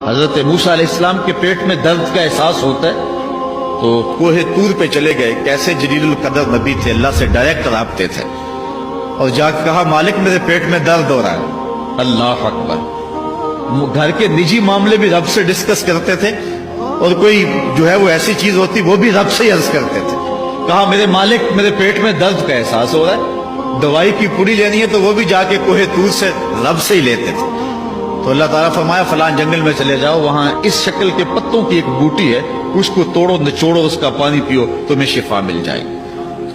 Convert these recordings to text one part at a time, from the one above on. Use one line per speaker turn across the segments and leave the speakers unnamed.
حضرت موسیٰ علیہ السلام کے پیٹ میں درد کا احساس ہوتا ہے تو کوہ طور پہ چلے گئے. کیسے جلیل القدر نبی تھے, اللہ سے ڈائریکٹ رابطے تھے, اور جا کے کہا مالک میرے پیٹ میں درد ہو رہا ہے. اللہ اکبر. گھر کے نجی معاملے بھی رب سے ڈسکس کرتے تھے, اور کوئی جو ہے وہ ایسی چیز ہوتی وہ بھی رب سے ہی عرض کرتے تھے. کہا میرے مالک میرے پیٹ میں درد کا احساس ہو رہا ہے, دوائی کی پوری لینی ہے تو وہ بھی جا کے کوہ طور سے رب سے ہی لیتے تھے. تو اللہ تعالیٰ فرمایا فلان جنگل میں چلے جاؤ, وہاں اس شکل کے پتوں کی ایک بوٹی ہے, اس کو توڑو نچوڑو, اس کا پانی پیو, تمہیں شفا مل جائے گی.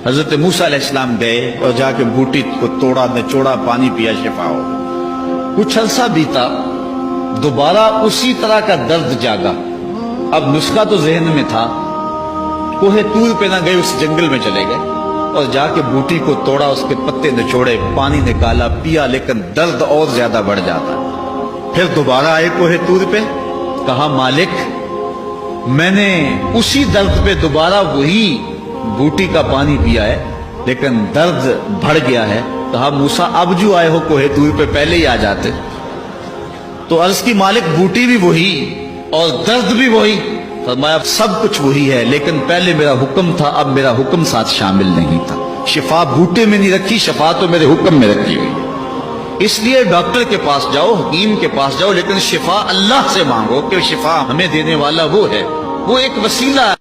حضرت موسیٰ علیہ السلام گئے اور جا کے بوٹی کو توڑا نچوڑا, پانی پیا, شفا ہو. کچھ عرصہ بیتا, دوبارہ اسی طرح کا درد جاگا. اب نسخہ تو ذہن میں تھا, کوہ طور پہ نہ گئے, اس جنگل میں چلے گئے اور جا کے بوٹی کو توڑا, اس کے پتے نچوڑے, پانی نکالا, پیا, لیکن درد اور زیادہ بڑھ جاتا. پھر دوبارہ آئے کوہ طور پہ, کہا مالک میں نے اسی درد پہ دوبارہ وہی بوٹی کا پانی پیا ہے, لیکن درد بڑھ گیا ہے. کہا موسیٰ اب جو آئے ہو کوہ طور پہ پہلے ہی آ جاتے. تو عرض کی مالک بوٹی بھی وہی اور درد بھی وہی. فرمایا سب کچھ وہی ہے, لیکن پہلے میرا حکم تھا, اب میرا حکم ساتھ شامل نہیں تھا. شفا بوٹے میں نہیں رکھی, شفا تو میرے حکم میں رکھی ہوئی. اس لیے ڈاکٹر کے پاس جاؤ, حکیم کے پاس جاؤ, لیکن شفا اللہ سے مانگو, کہ شفا ہمیں دینے والا وہ ہے, وہ ایک وسیلہ